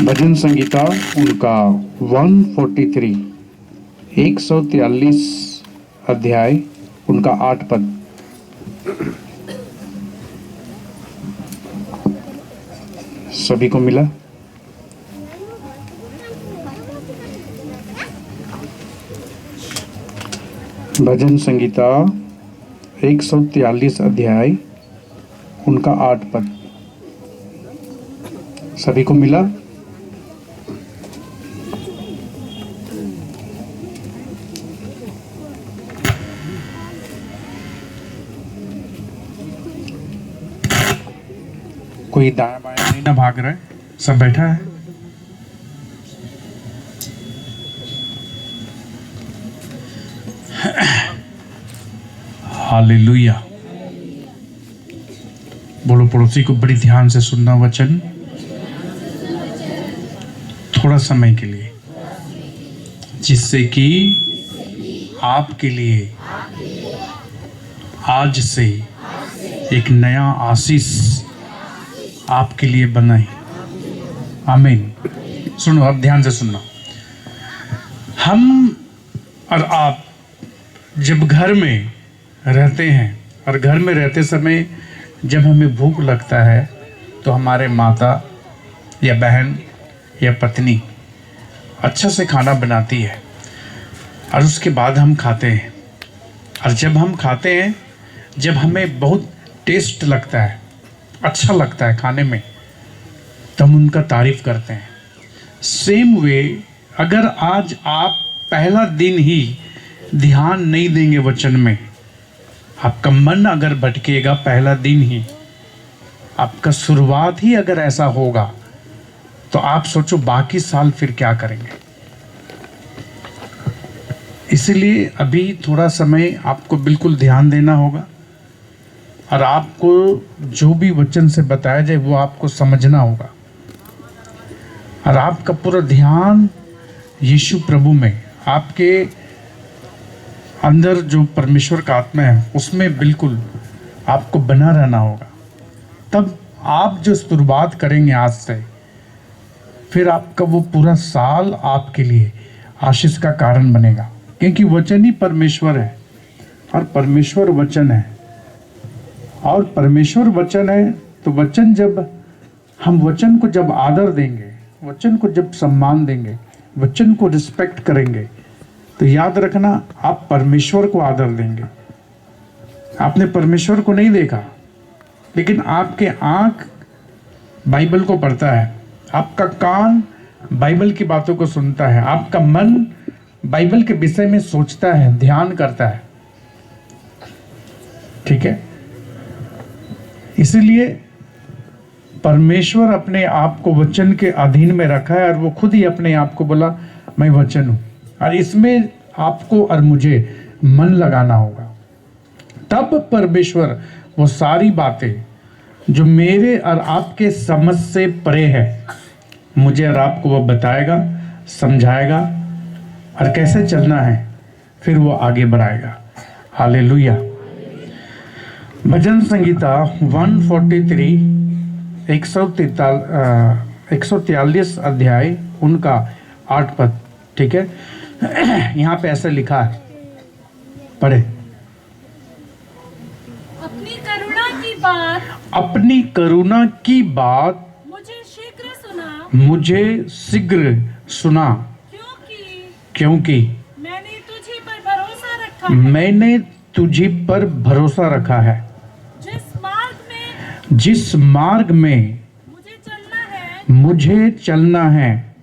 भजन संगीता उनका 143 143 अध्याय उनका 8 पद। सभी को मिला? भजन संगीता 143 अध्याय उनका 8 पद। सभी को मिला? कोई दाएं बाएं नहीं ना भाग रहा है, सब बैठा है। हालेलुया। बोलो पड़ोसी को बड़ी ध्यान से सुनना वचन थोड़ा समय के लिए, जिससे कि आपके लिए आज से एक नया आशीष आपके लिए बनाए। आमीन। सुनो, अब ध्यान से सुनना। हम और आप जब घर में रहते हैं और घर में रहते समय जब हमें भूख लगता है तो हमारे माता या बहन या पत्नी अच्छा से खाना बनाती है और उसके बाद हम खाते हैं। और जब हम खाते हैं, जब हमें बहुत टेस्ट लगता है, अच्छा लगता है खाने में, तो हम उनका तारीफ करते हैं। सेम वे, अगर आज आप पहला दिन ही ध्यान नहीं देंगे वचन में, आपका मन अगर भटकेगा पहला दिन ही, आपका शुरुआत ही अगर ऐसा होगा, तो आप सोचो बाकी साल फिर क्या करेंगे। इसलिए अभी थोड़ा समय आपको बिल्कुल ध्यान देना होगा और आपको जो भी वचन से बताया जाए वो आपको समझना होगा और आपका पूरा ध्यान यीशु प्रभु में, आपके अंदर जो परमेश्वर का आत्मा है उसमें बिल्कुल आपको बना रहना होगा। तब आप जो शुरुआत करेंगे आज से, फिर आपका वो पूरा साल आपके लिए आशीष का कारण बनेगा, क्योंकि वचन ही परमेश्वर है और परमेश्वर वचन है। और परमेश्वर वचन है तो वचन, जब हम वचन को जब आदर देंगे, वचन को जब सम्मान देंगे, वचन को रिस्पेक्ट करेंगे, तो याद रखना आप परमेश्वर को आदर देंगे। आपने परमेश्वर को नहीं देखा, लेकिन आपके आंख बाइबल को पढ़ता है, आपका कान बाइबल की बातों को सुनता है, आपका मन बाइबल के विषय में सोचता है, ध्यान करता है। ठीक है? इसलिए परमेश्वर अपने आप को वचन के अधीन में रखा है और वो खुद ही अपने आप को बोला मैं वचन हूं, और इसमें आपको और मुझे मन लगाना होगा। तब परमेश्वर वो सारी बातें जो मेरे और आपके समझ से परे है, मुझे और आपको वो बताएगा, समझाएगा और कैसे चलना है, फिर वो आगे बढ़ाएगा। हालेलुया। भजन संगीता 143 143 अध्याय उनका 8 पद। ठीक है? यहाँ पे ऐसा लिखा है, पढ़े। अपनी करुणा की बात, अपनी करुणा की बात मुझे शीघ्र सुना, मुझे शीघ्र सुना, क्योंकि मैंने तुझी पर भरोसा रखा है। मैंने तुझी पर भरोसा रखा है। जिस मार्ग में मुझे चलना है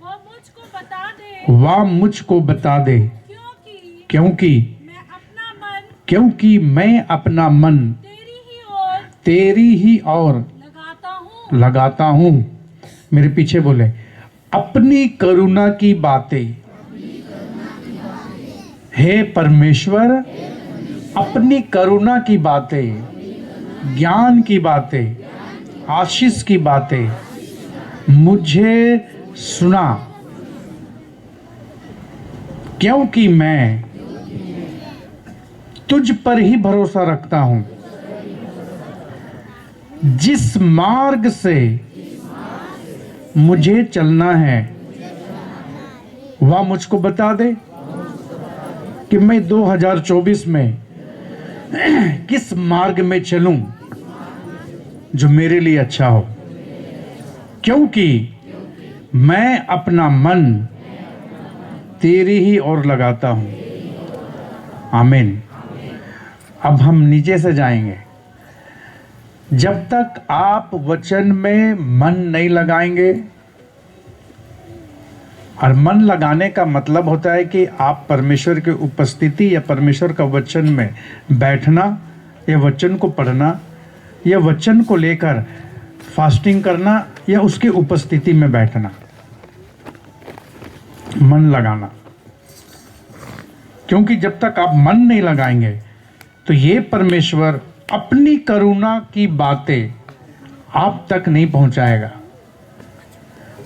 वह मुझको बता दे, क्योंकि मैं अपना मन तेरी ही ओर लगाता हूँ। मेरे पीछे बोले, अपनी करुणा की बातें हे परमेश्वर, अपनी करुणा की बातें, ज्ञान की बातें, आशीष की बातें मुझे सुना, क्योंकि मैं तुझ पर ही भरोसा रखता हूं। जिस मार्ग से मुझे चलना है वह मुझको बता दे कि मैं 2024 में किस मार्ग में चलूं जो मेरे लिए अच्छा हो, क्योंकि मैं अपना मन तेरी ही ओर लगाता हूं। आमीन। अब हम नीचे से जाएंगे। जब तक आप वचन में मन नहीं लगाएंगे, और मन लगाने का मतलब होता है कि आप परमेश्वर की उपस्थिति या परमेश्वर का वचन में बैठना, या वचन को पढ़ना, या वचन को लेकर फास्टिंग करना, या उसकी उपस्थिति में बैठना, मन लगाना। क्योंकि जब तक आप मन नहीं लगाएंगे तो ये परमेश्वर अपनी करुणा की बातें आप तक नहीं पहुंचाएगा।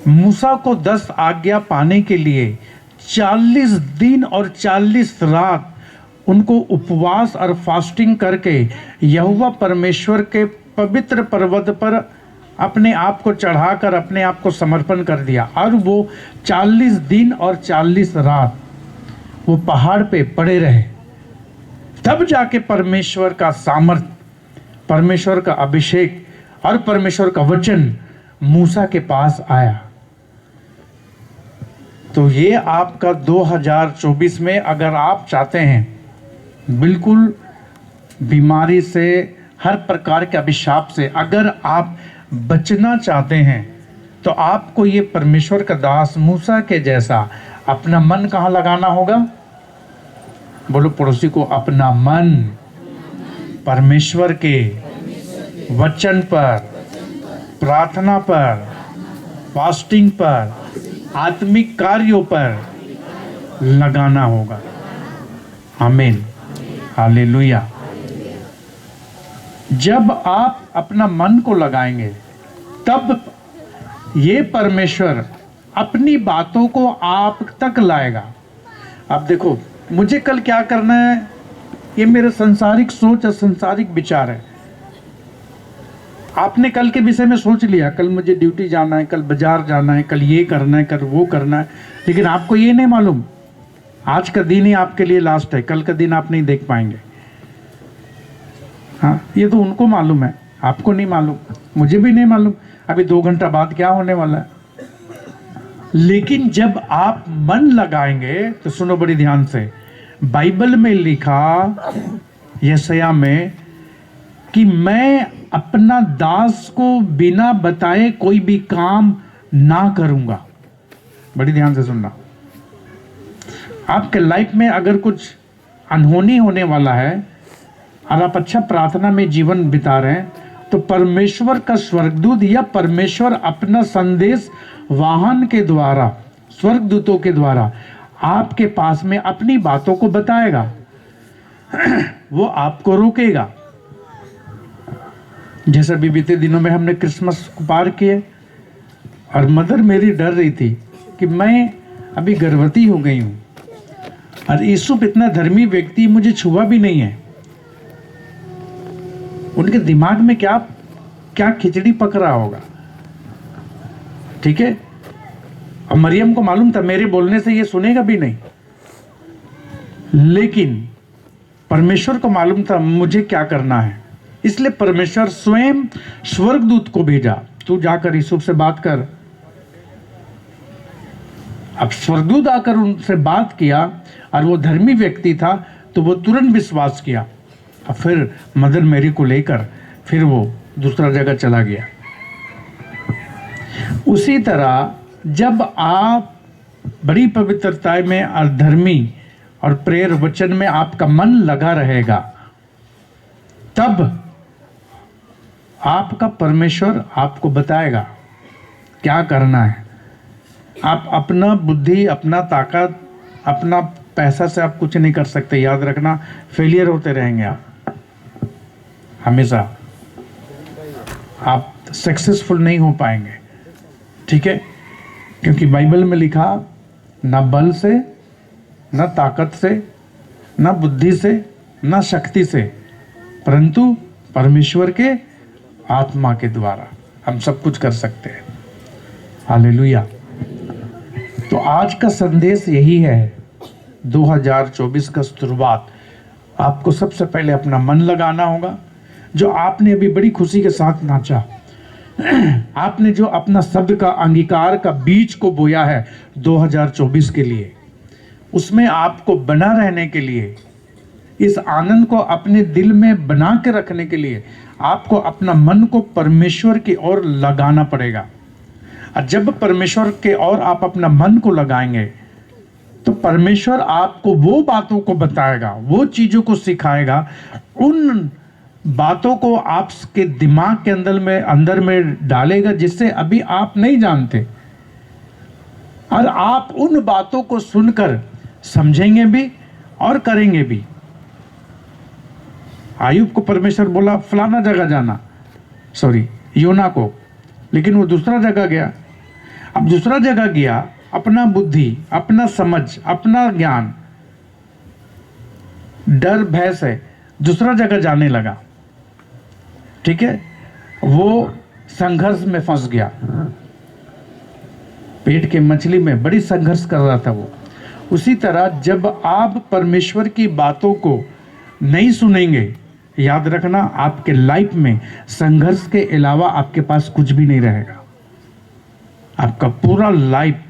मूसा को 10 आज्ञा पाने के लिए 40 दिन और 40 रात उनको उपवास और फास्टिंग करके यहोवा परमेश्वर के पवित्र पर्वत पर अपने आप को चढ़ाकर अपने आप को समर्पण कर दिया, और वो 40 दिन और 40 रात वो पहाड़ पे पड़े रहे। तब जाके परमेश्वर का सामर्थ, परमेश्वर का अभिषेक और परमेश्वर का वचन मूसा के पास आया। तो ये आपका 2024 में, अगर आप चाहते हैं बिल्कुल बीमारी से, हर प्रकार के अभिशाप से अगर आप बचना चाहते हैं, तो आपको ये परमेश्वर का दास मूसा के जैसा अपना मन कहाँ लगाना होगा? बोलो पड़ोसी को, अपना मन परमेश्वर के वचन पर, प्रार्थना पर, फास्टिंग पर, आत्मिक कार्यों पर लगाना होगा। आमीन, हालेलुया। जब आप अपना मन को लगाएंगे तब ये परमेश्वर अपनी बातों को आप तक लाएगा। अब देखो, मुझे कल क्या करना है, ये मेरे संसारिक सोच और संसारिक विचार है। आपने कल के विषय में सोच लिया, कल मुझे ड्यूटी जाना है, कल बाजार जाना है, कल ये करना है, कल वो करना है, लेकिन आपको ये नहीं मालूम आज का दिन ही आपके लिए लास्ट है, कल का दिन आप नहीं देख पाएंगे। हाँ, ये तो उनको मालूम है, आपको नहीं मालूम, मुझे भी नहीं मालूम अभी 2 घंटा बाद क्या होने वाला है। लेकिन जब आप मन लगाएंगे तो सुनो बड़ी ध्यान से, बाइबल में लिखा यशायाह में कि मैं अपना दास को बिना बताए कोई भी काम ना करूंगा। बड़ी ध्यान से सुनना। आपके लाइफ में अगर कुछ अनहोनी होने वाला है और आप अच्छा प्रार्थना में जीवन बिता रहे हैं, तो परमेश्वर का स्वर्गदूत या परमेश्वर अपना संदेश वाहन के द्वारा, स्वर्गदूतों के द्वारा आपके पास में अपनी बातों को बताएगा। वो आपको रोकेगा। जैसे अभी बीते दिनों में हमने क्रिसमस पार किए, और मदर मेरी डर रही थी कि मैं अभी गर्भवती हो गई हूँ, और यूसुफ इतना धर्मी व्यक्ति मुझे छुआ भी नहीं है। उनके दिमाग में क्या क्या खिचड़ी पक रहा होगा, ठीक है। और मरियम को मालूम था मेरे बोलने से ये सुनेगा भी नहीं, लेकिन परमेश्वर को मालूम था मुझे क्या करना है। इसलिए परमेश्वर स्वयं स्वर्गदूत को भेजा, तू जाकर यूसुफ से बात कर। अब स्वर्गदूत आकर उनसे बात किया, और वो धर्मी व्यक्ति था, तो वो तुरंत विश्वास किया, और फिर मदर मेरी को लेकर फिर वो दूसरा जगह चला गया। उसी तरह जब आप बड़ी पवित्रता में और धर्मी और प्रेयर वचन में आपका मन लगा रहेगा, तब आपका परमेश्वर आपको बताएगा क्या करना है। आप अपना बुद्धि, अपना ताकत, अपना पैसा से आप कुछ नहीं कर सकते। याद रखना, फेलियर होते रहेंगे आप हमेशा, आप सक्सेसफुल नहीं हो पाएंगे, ठीक है। क्योंकि बाइबल में लिखा, ना बल से, ना ताकत से, ना बुद्धि से, ना शक्ति से, परंतु परमेश्वर के आत्मा के द्वारा हम सब कुछ कर सकते हैं। हालेलुया। तो आज का संदेश यही है, 2024 का शुरुआत। आपको सबसे पहले अपना मन लगाना होगा। जो आपने अभी बड़ी खुशी के साथ नाचा, आपने जो अपना शब्द का अंगीकार का बीज को बोया है 2024 के लिए, उसमें आपको बना रहने के लिए, इस आनंद को अपने दिल में बना के रखने के लिए आपको अपना मन को परमेश्वर की ओर लगाना पड़ेगा। और जब परमेश्वर के ओर आप अपना मन को लगाएंगे तो परमेश्वर आपको वो बातों को बताएगा, वो चीजों को सिखाएगा, उन बातों को आपके दिमाग के अंदर में डालेगा जिससे अभी आप नहीं जानते। और आप उन बातों को सुनकर समझेंगे भी और करेंगे भी। आयुब को परमेश्वर बोला फलाना जगह जाना, योना को, लेकिन वो दूसरा जगह गया। अब दूसरा जगह गया, अपना बुद्धि, अपना समझ, अपना ज्ञान, डर भय से दूसरा जगह जाने लगा। ठीक है, वो संघर्ष में फंस गया, पेट के मछली में बड़ी संघर्ष कर रहा था वो। उसी तरह जब आप परमेश्वर की बातों को नहीं सुनेंगे, याद रखना आपके लाइफ में संघर्ष के अलावा आपके पास कुछ भी नहीं रहेगा। आपका पूरा लाइफ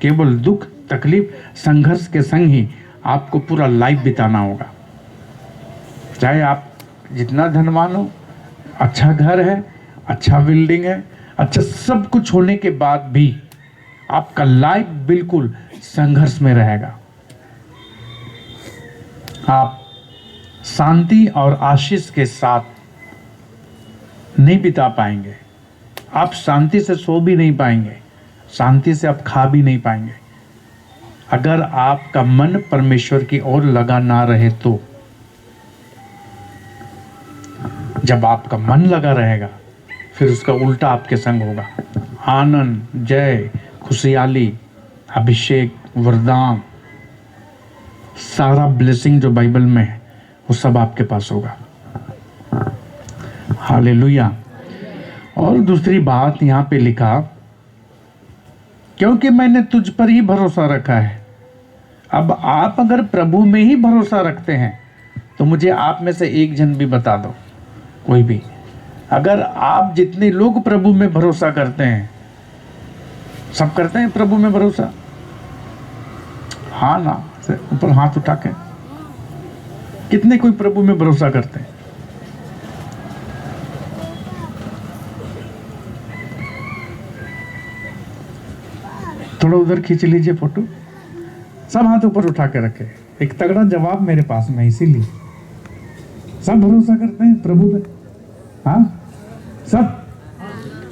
केवल दुख, तकलीफ, संघर्ष के संग ही आपको पूरा लाइफ बिताना होगा। चाहे आप जितना धनवान हो, अच्छा घर है, अच्छा बिल्डिंग है, अच्छा सब कुछ होने के बाद भी आपका लाइफ बिल्कुल संघर्ष में रहेगा। आप शांति और आशीष के साथ नहीं बिता पाएंगे। आप शांति से सो भी नहीं पाएंगे, शांति से आप खा भी नहीं पाएंगे, अगर आपका मन परमेश्वर की ओर लगा ना रहे तो। जब आपका मन लगा रहेगा फिर उसका उल्टा आपके संग होगा। आनंद, जय, खुशहाली, अभिषेक, वरदान, सारा ब्लेसिंग जो बाइबल में है वो सब आपके पास होगा। हालेलुया। और दूसरी बात यहाँ पे लिखा, क्योंकि मैंने तुझ पर ही भरोसा रखा है। अब आप अगर प्रभु में ही भरोसा रखते हैं तो मुझे आप में से एक जन भी बता दो, कोई भी। अगर आप जितने लोग प्रभु में भरोसा करते हैं, सब करते हैं प्रभु में भरोसा? हाँ ना, ऊपर हाथ उठा के कितने कोई प्रभु में भरोसा करते हैं? थोड़ा उधर खींच लीजिए फोटो। सब हाथ ऊपर उठा के रखे। एक तगड़ा जवाब मेरे पास में, इसीलिए सब भरोसा करते हैं प्रभु पे। हाँ सब,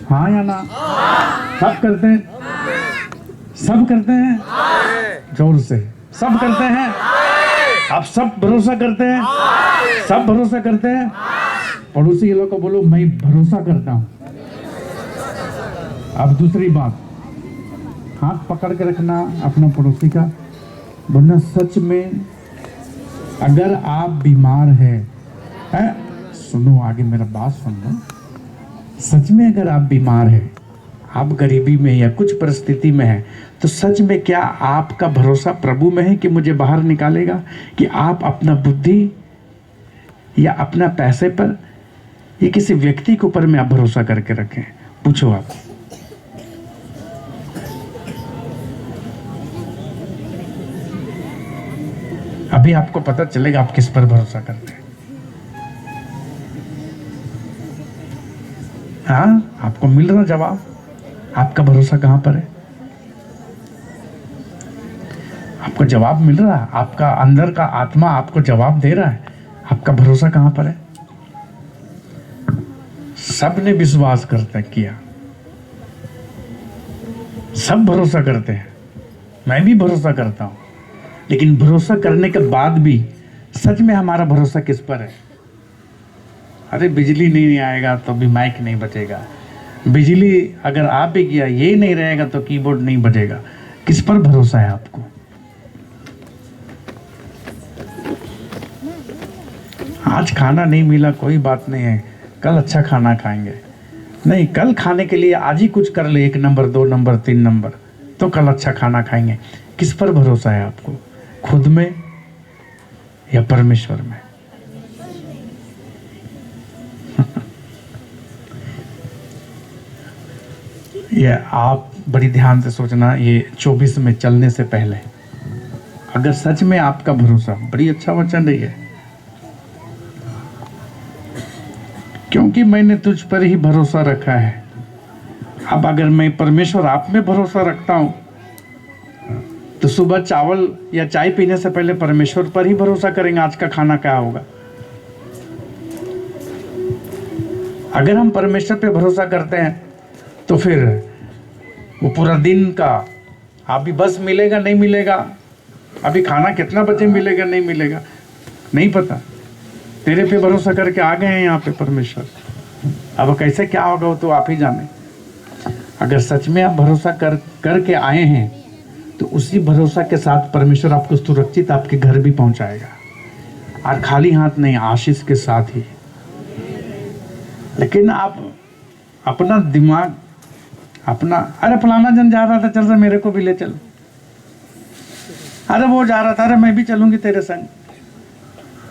हाँ या ना? सब करते हैं, सब करते हैं, जोर से सब करते हैं। आप सब भरोसा करते हैं, सब भरोसा करते हैं। पड़ोसी लोग को बोलो मैं भरोसा करता हूं। अब दूसरी बात, हाथ पकड़ के रखना अपना पड़ोसी का, बोलना सच में अगर आप बीमार हैं, सुनो आगे मेरा बात सुन लो। सच में अगर आप बीमार हैं, आप गरीबी में या कुछ परिस्थिति में हैं, तो सच में क्या आपका भरोसा प्रभु में है कि मुझे बाहर निकालेगा? कि आप अपना बुद्धि या अपना पैसे पर या किसी व्यक्ति के ऊपर में आप भरोसा करके रखें? पूछो आप। अभी आपको पता चलेगा आप किस पर भरोसा करते हैं। हाँ, आपको मिल रहा जवाब। आपका भरोसा कहां पर है? आपको जवाब मिल रहा है, आपका अंदर का आत्मा आपको जवाब दे रहा है। आपका भरोसा कहां पर है? सब ने विश्वास करते किया, सब भरोसा करते हैं, मैं भी भरोसा करता हूं, लेकिन भरोसा करने के बाद भी सच में हमारा भरोसा किस पर है? अरे बिजली नहीं आएगा तो भी माइक नहीं बजेगा, बिजली अगर आप भी किया ये नहीं रहेगा तो कीबोर्ड नहीं बजेगा। किस पर भरोसा है आपको? आज खाना नहीं मिला कोई बात नहीं है, कल अच्छा खाना खाएंगे। नहीं, कल खाने के लिए आज ही कुछ कर ले, 1 नंबर 2 नंबर 3 नंबर, तो कल अच्छा खाना खाएंगे। किस पर भरोसा है आपको, खुद में या परमेश्वर में? ये आप बड़ी ध्यान से सोचना, ये 24 में चलने से पहले अगर सच में आपका भरोसा, बड़ी अच्छा वचन है ये, क्योंकि मैंने तुझ पर ही भरोसा रखा है। अब अगर मैं परमेश्वर आप में भरोसा रखता हूं, तो सुबह चावल या चाय पीने से पहले परमेश्वर पर ही भरोसा करेंगे आज का खाना क्या होगा। अगर हम परमेश्वर पे भरोसा करते हैं तो फिर वो पूरा दिन का, अभी बस मिलेगा नहीं मिलेगा, अभी खाना कितना बजे मिलेगा नहीं मिलेगा, नहीं पता। तेरे पे भरोसा करके आ गए हैं यहाँ पे परमेश्वर, अब कैसे क्या होगा वो तो आप ही जाने। अगर सच में आप भरोसा करके आए हैं तो उसी भरोसा के साथ परमेश्वर आपको सुरक्षित आपके घर भी पहुंचाएगा, और खाली हाथ नहीं, आशीष के साथ ही। लेकिन आप अपना दिमाग, अपना, अरे फलाना जन जा रहा था, चल रहा, मेरे को भी ले चल, अरे वो जा रहा था, अरे मैं भी चलूंगी तेरे संग,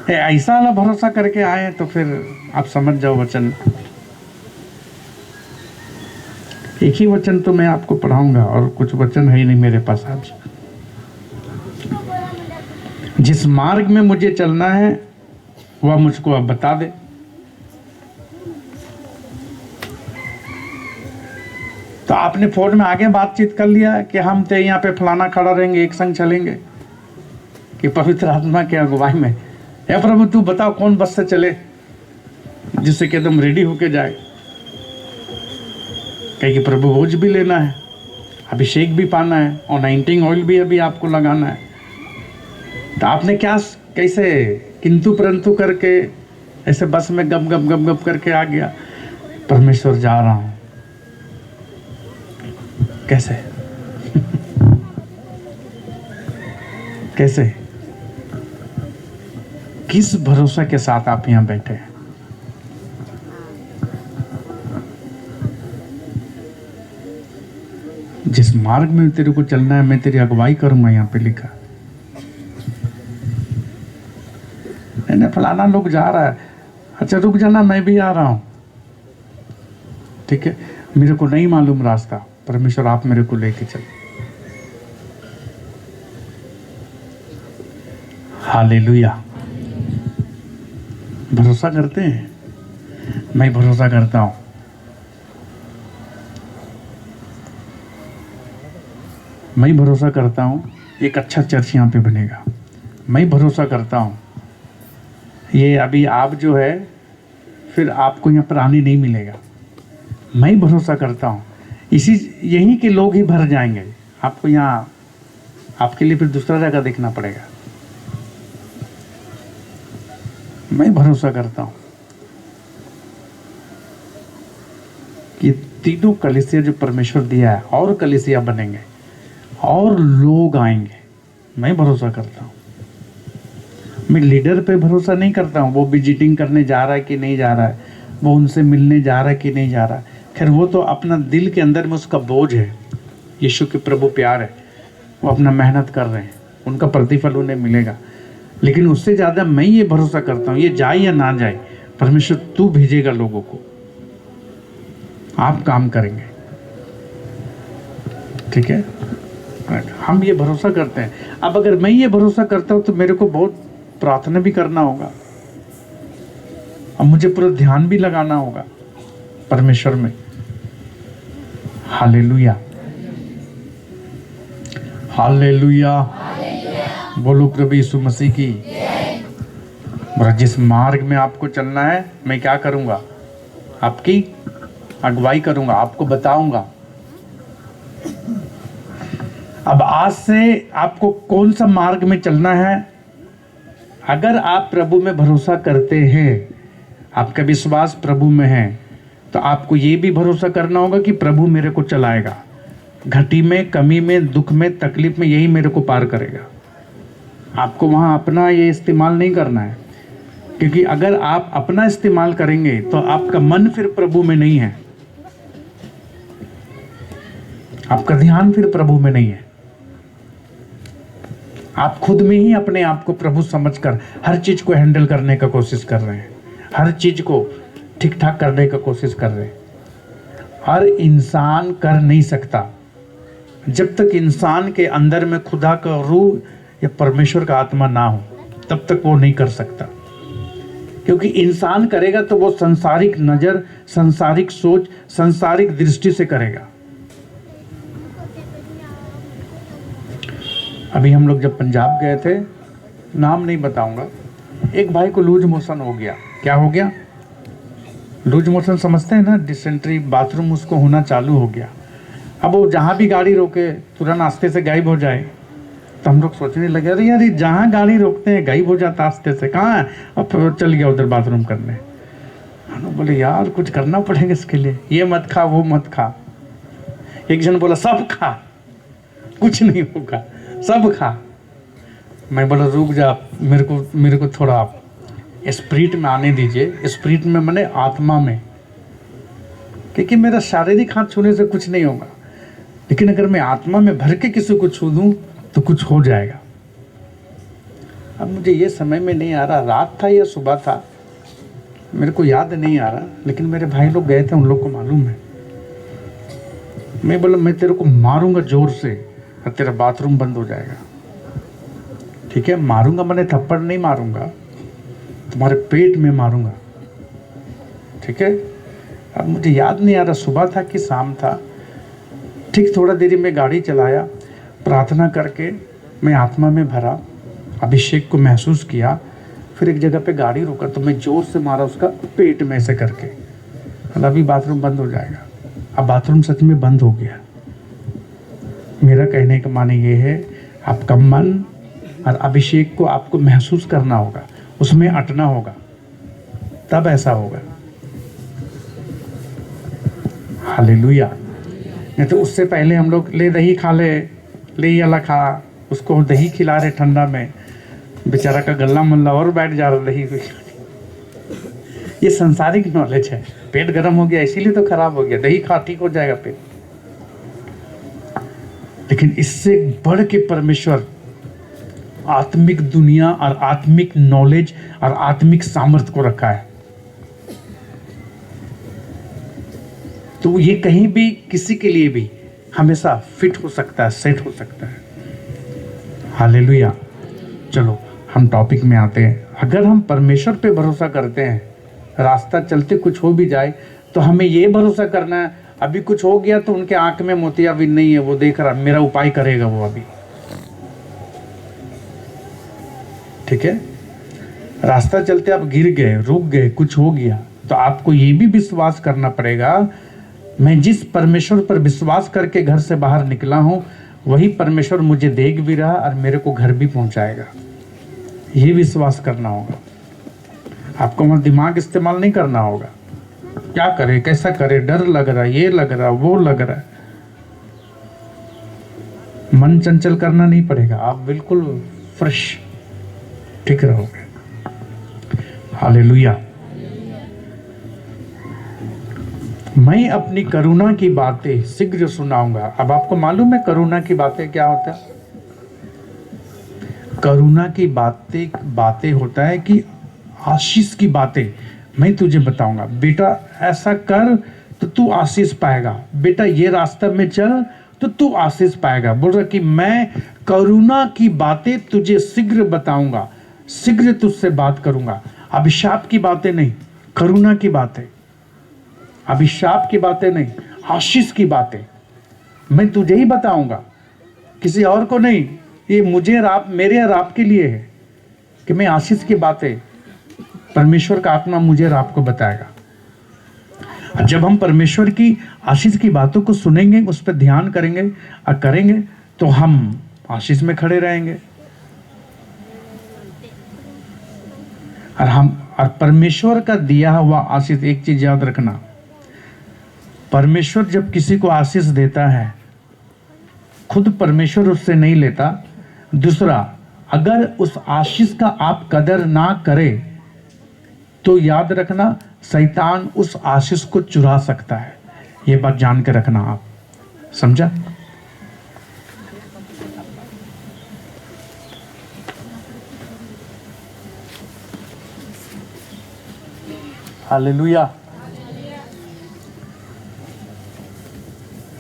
ऐसा वाला भरोसा करके आए तो फिर आप समझ जाओ वचन। एक ही वचन तो मैं आपको पढ़ाऊंगा, और कुछ वचन है ही नहीं मेरे पास आज। जिस मार्ग में मुझे चलना है वह मुझको अब बता दे। तो आपने फोन में आगे बातचीत कर लिया कि हम तो यहाँ पे फलाना खड़ा रहेंगे, एक संग चलेंगे, कि पवित्र आत्मा के अगुवाई में, हे प्रभु तू बताओ कौन बस से चले जिससे कि एकदम रेडी होके जाए। कहे कि प्रभु बोझ भी लेना है, अभिषेक भी पाना है, और 19 ऑयल भी अभी आपको लगाना है। तो आपने क्या, कैसे किंतु परंतु करके ऐसे बस में गप गप गप गप करके आ गया, परमेश्वर जा रहा हूं, कैसे कैसे, किस भरोसा के साथ आप यहां बैठे हैं? जिस मार्ग में तेरे को चलना है मैं तेरी अगुवाई करूंगा, यहां पे लिखा। मैंने फलाना लोग जा रहा है, अच्छा रुक जाना, मैं भी आ रहा हूं, ठीक है, मेरे को नहीं मालूम रास्ता, परमेश्वर आप मेरे को लेके चल। हालेलुया। भरोसा करते हैं, मैं भरोसा करता हूं। मैं भरोसा करता हूं एक अच्छा चर्च यहां पे बनेगा। मैं भरोसा करता हूं ये अभी आप जो है फिर आपको यहाँ पर आने नहीं मिलेगा। मैं भरोसा करता हूँ यहीं के लोग ही भर जाएंगे, आपको यहाँ, आपके लिए फिर दूसरा जगह देखना पड़ेगा। मैं भरोसा करता हूँ कि तीनों कलीसिया जो परमेश्वर दिया है, और कलीसिया बनेंगे और लोग आएंगे। मैं भरोसा करता हूँ। मैं लीडर पे भरोसा नहीं करता हूँ, वो विजिटिंग करने जा रहा है कि नहीं जा रहा है, वो उनसे मिलने जा रहा है कि नहीं जा रहा है। खैर वो तो अपना दिल के अंदर में उसका बोझ है, यीशु के प्रभु प्यार है, वो अपना मेहनत कर रहे हैं, उनका प्रतिफल उन्हें मिलेगा। लेकिन उससे ज़्यादा मैं ये भरोसा करता हूँ, ये जाए या ना जाए, परमेश्वर तू भेजेगा लोगों को, आप काम करेंगे, ठीक है। हम ये भरोसा करते हैं। अब अगर मैं ये भरोसा करता हूँ तो मेरे को बहुत प्रार्थना भी करना होगा, और मुझे पूरा ध्यान भी लगाना होगा परमेश्वर में। हालेलुया, हालेलुया, बोलो प्रभु यीशु मसीह की। जिस मार्ग में आपको चलना है मैं क्या करूंगा, आपकी अगुवाई करूंगा, आपको बताऊंगा। अब आज से आपको कौन सा मार्ग में चलना है। अगर आप प्रभु में भरोसा करते हैं, आपका विश्वास प्रभु में है, तो आपको ये भी भरोसा करना होगा कि प्रभु मेरे को चलाएगा, घटी में, कमी में, दुख में, तकलीफ में, यही मेरे को पार करेगा। आपको वहाँ अपना ये इस्तेमाल नहीं करना है, क्योंकि अगर आप अपना इस्तेमाल करेंगे तो आपका मन फिर प्रभु में नहीं है। आपका ध्यान फिर प्रभु में नहीं है। आप खुद में ही अपने आप को प्रभु समझकर हर चीज को हैंडल करने का कोशिश कर रहे हैं, हर चीज को ठीक ठाक करने का कोशिश कर रहे हैं। हर इंसान कर नहीं सकता जब तक इंसान के अंदर में खुदा का रूह या परमेश्वर का आत्मा ना हो, तब तक वो नहीं कर सकता। क्योंकि इंसान करेगा तो वो संसारिक नजर, संसारिक सोच, संसारिक दृष्टि से करेगा। अभी हम लोग जब पंजाब गए थे, नाम नहीं बताऊंगा, एक भाई को लूज मोशन हो गया। क्या हो गया? लूज मोशन समझते हैं ना, डिसेंट्री, बाथरूम उसको होना चालू हो गया। अब वो जहाँ भी गाड़ी रोके तुरंत आस्ते से गायब हो जाए। तो हम लोग सोचने लगे, अरे यार जहाँ गाड़ी रोकते हैं गायब हो जाता आस्ते से, कहाँ है? अब चल गया उधर बाथरूम करने। हम लोग बोले यार कुछ करना पड़ेगा इसके लिए, ये मत खा वो मत खा। एक जन बोला सब खा, कुछ नहीं होगा, सब खा। मैं बोला रुक जा, मेरे को थोड़ा आप स्पिरिट में आने दीजिए। स्पिरिट में मैंने आत्मा में, क्योंकि मेरा शारीरिक हाथ छूने से कुछ नहीं होगा, लेकिन अगर मैं आत्मा में भर के किसी को छू दूं तो कुछ हो जाएगा। अब मुझे ये समय में नहीं आ रहा, रात था या सुबह था, मेरे को याद नहीं आ रहा, लेकिन मेरे भाई लोग गए थे, उन लोग को मालूम है। मैं बोला मैं तेरे को मारूंगा जोर से और तेरा बाथरूम बंद हो जाएगा। ठीक है, मारूंगा, मैंने थप्पड़ नहीं मारूंगा, तुम्हारे पेट में मारूंगा। ठीक है। अब मुझे याद नहीं आ रहा सुबह था कि शाम था। ठीक थोड़ा देरी में गाड़ी चलाया, प्रार्थना करके मैं आत्मा में भरा, अभिषेक को महसूस किया। फिर एक जगह पे गाड़ी रुका तो मैं जोर से मारा उसका पेट में से करके, अभी बाथरूम बंद हो जाएगा। अब बाथरूम सच में बंद हो गया। मेरा कहने का माने ये है, आपका मन और अभिषेक को आपको महसूस करना होगा, उसमें अटना होगा, तब ऐसा होगा। हालेलुया। नहीं तो उससे पहले हम लोग ले दही खा ले ये वाला खा, उसको दही खिला रहे ठंडा में, बेचारा का गला मल्ला और बैठ जा रहा दही। ये संसारिक नॉलेज है। पेट गर्म हो गया इसीलिए तो खराब हो गया, दही खा ठीक हो जाएगा पेट। लेकिन इससे बढ़ के परमेश्वर आत्मिक दुनिया और आत्मिक नॉलेज और आत्मिक सामर्थ्य को रखा है। तो ये कहीं भी किसी के लिए भी हमेशा फिट हो सकता है, सेट हो सकता है। हालेलुया। चलो हम टॉपिक में आते हैं। अगर हम परमेश्वर पे भरोसा करते हैं, रास्ता चलते कुछ हो भी जाए तो हमें ये भरोसा करना है, अभी कुछ हो गया तो उनके आंख में मोतियाबिंद नहीं है, वो देख रहा, मेरा उपाय करेगा वो अभी। ठीक है। रास्ता चलते आप गिर गए, रुक गए, कुछ हो गया, तो आपको ये भी विश्वास करना पड़ेगा, मैं जिस परमेश्वर पर विश्वास करके घर से बाहर निकला हूं, वही परमेश्वर मुझे देख भी रहा और मेरे को घर भी पहुंचाएगा। ये विश्वास करना होगा। आपको वहां दिमाग इस्तेमाल नहीं करना होगा, क्या करे, कैसा करे, डर लग रहा है, ये लग रहा है, वो लग रहा है, मन चंचल करना नहीं पड़ेगा। आप बिल्कुल फ्रेश ठीक रहोगे। हालेलुया। मैं अपनी करुणा की बातें शीघ्र सुनाऊंगा। अब आपको मालूम है करुणा की बातें क्या होता है? करुणा की बातें होता है कि आशीष की बातें मैं तुझे बताऊंगा। बेटा ऐसा कर तो तू आशीष पाएगा, बेटा ये रास्ता में चल तो तू आशीष पाएगा। बोल रहा कि मैं करुणा की बातें तुझे शीघ्र बताऊंगा, शीघ्र तुझसे बात करूंगा। अभिशाप की बातें नहीं, करुणा की बातें। अभिशाप की बातें नहीं, आशीष की बातें मैं तुझे ही बताऊंगा, किसी और को नहीं। ये मुझे और आप, मेरे और आपके लिए है कि मैं आशीष की बातें, परमेश्वर का आत्मा मुझे और आपको बताएगा। जब हम परमेश्वर की आशीष की बातों को सुनेंगे, उस पर ध्यान करेंगे और करेंगे, तो हम आशीष में खड़े रहेंगे। और परमेश्वर का दिया हुआ आशीष, एक चीज याद रखना, परमेश्वर जब किसी को आशीष देता है, खुद परमेश्वर उससे नहीं लेता। दूसरा, अगर उस आशीष का आप कदर ना करें तो याद रखना शैतान उस आशीष को चुरा सकता है। ये बात जान के रखना आप, समझा? हालेलुया।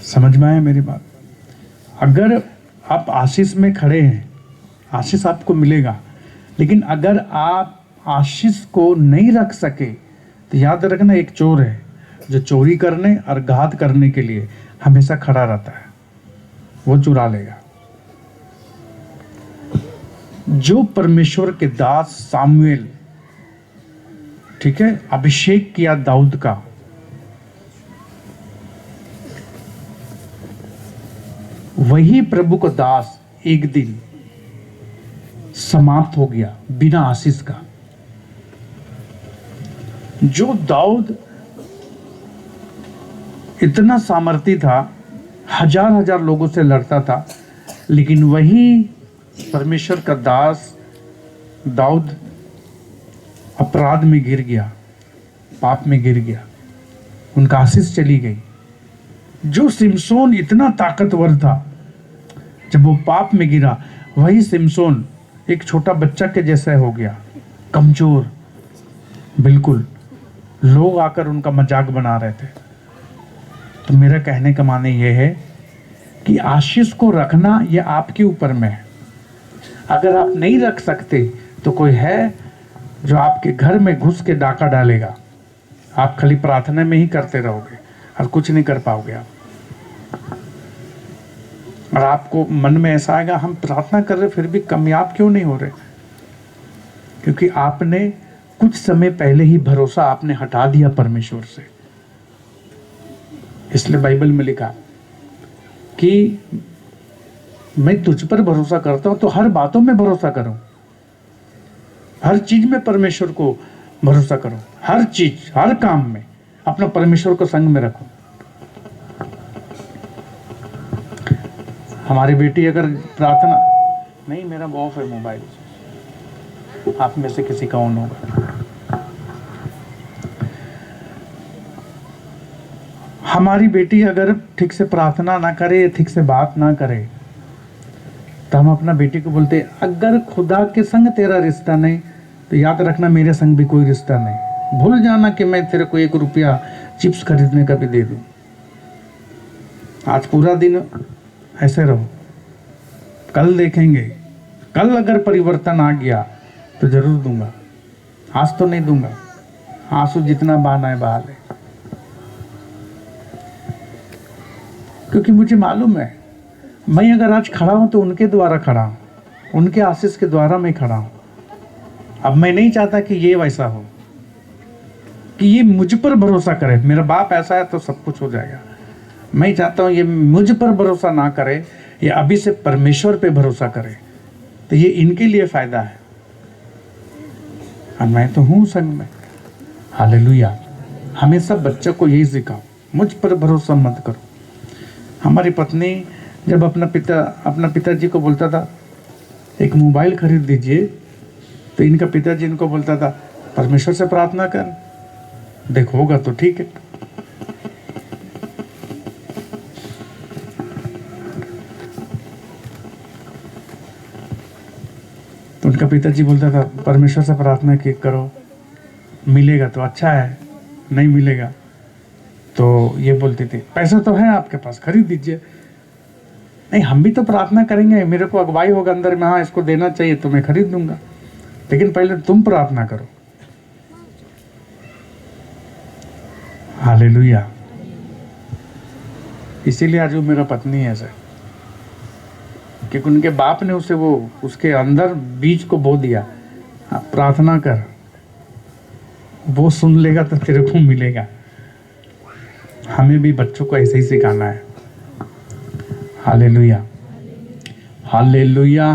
समझ में आया मेरी बात? अगर आप आशीष में खड़े हैं, आशीष आपको मिलेगा, लेकिन अगर आप आशीष को नहीं रख सके तो याद रखना, एक चोर है जो चोरी करने और घात करने के लिए हमेशा खड़ा रहता है, वो चुरा लेगा। जो परमेश्वर के दास सामुएल, ठीक है, अभिषेक किया दाऊद का, वही प्रभु का दास एक दिन समाप्त हो गया बिना आशीष का। जो दाऊद इतना सामर्थी था, हजार हजार लोगों से लड़ता था, लेकिन वही परमेश्वर का दास दाऊद अपराध में गिर गया, पाप में गिर गया, उनका आशीष चली गई। जो सिमसोन इतना ताकतवर था, जब वो पाप में गिरा, वही सिमसोन एक छोटा बच्चा के जैसा हो गया, कमजोर, बिल्कुल। लोग आकर उनका मजाक बना रहे थे। तो मेरा कहने का माने ये है कि आशीष को रखना ये आपके ऊपर में है। अगर आप नहीं रख सकते तो कोई है जो आपके घर में घुस के डाका डालेगा। आप खाली प्रार्थना में ही करते रहोगे और कुछ नहीं कर पाओगे आप। और आपको मन में ऐसा आएगा, हम प्रार्थना कर रहे फिर भी कामयाब क्यों नहीं हो रहे? क्योंकि आपने कुछ समय पहले ही भरोसा आपने हटा दिया परमेश्वर से। इसलिए बाइबल में लिखा कि मैं तुझ पर भरोसा करता हूं, तो हर बातों में भरोसा करो, हर चीज में परमेश्वर को भरोसा करो, हर चीज, हर काम में अपना परमेश्वर को संग में रखो। हमारी बेटी अगर प्रार्थना नहीं, मेरा ऑफ है मोबाइल, आप में से किसी का ऑन होगा। हमारी बेटी अगर ठीक से प्रार्थना ना करे, ठीक से बात ना करे, तो हम अपना बेटी को बोलते, अगर खुदा के संग तेरा रिश्ता नहीं तो याद रखना मेरे संग भी कोई रिश्ता नहीं। भूल जाना कि मैं तेरे को 1 रुपया चिप्स खरीदने का भी दे दूं। आज पूरा दिन ऐसे रहो, कल देखेंगे। कल अगर परिवर्तन आ गया तो जरूर दूंगा, आज तो नहीं दूंगा। आंसू जितना बहाना है बहा ले, क्योंकि मुझे मालूम है मैं अगर आज खड़ा हूं तो उनके द्वारा खड़ा हूं, उनके आशीष के द्वारा मैं खड़ा हूं। अब मैं नहीं चाहता कि ये वैसा हो, कि ये मुझ पर भरोसा करे। मेरा बाप ऐसा है तो सब कुछ हो जाएगा। मैं चाहता हूं ये मुझ पर भरोसा ना करे, ये अभी से परमेश्वर पे भरोसा करे, तो ये इनके लिए फायदा है। और मैं तो हूं संग में। हालेलुया। हमेशा बच्चों को यही सिखाओ, मुझ पर भरोसा मत करो। हमारी पत्नी जब अपना पिताजी को बोलता था एक मोबाइल खरीद दीजिए, तो इनका पिताजी इनको बोलता था परमेश्वर से प्रार्थना कर, देख होगा तो ठीक है। तो उनका पिताजी बोलता था परमेश्वर से प्रार्थना की करो, मिलेगा तो अच्छा है, नहीं मिलेगा तो ये बोलती थी पैसा तो है आपके पास, खरीद दीजिए। नहीं, हम भी तो प्रार्थना करेंगे, मेरे को अगुवाई होगा अंदर में, हाँ इसको देना चाहिए तो मैं खरीद दूंगा, लेकिन पहले तुम प्रार्थना करो। हालेलुया। इसीलिए आज वो मेरा पत्नी है सर, क्योंकि उनके बाप ने उसे वो उसके अंदर बीज को बो दिया, प्रार्थना कर, वो सुन लेगा तो तेरे को मिलेगा। हमें भी बच्चों को ऐसे ही सिखाना है। Hallelujah, hallelujah.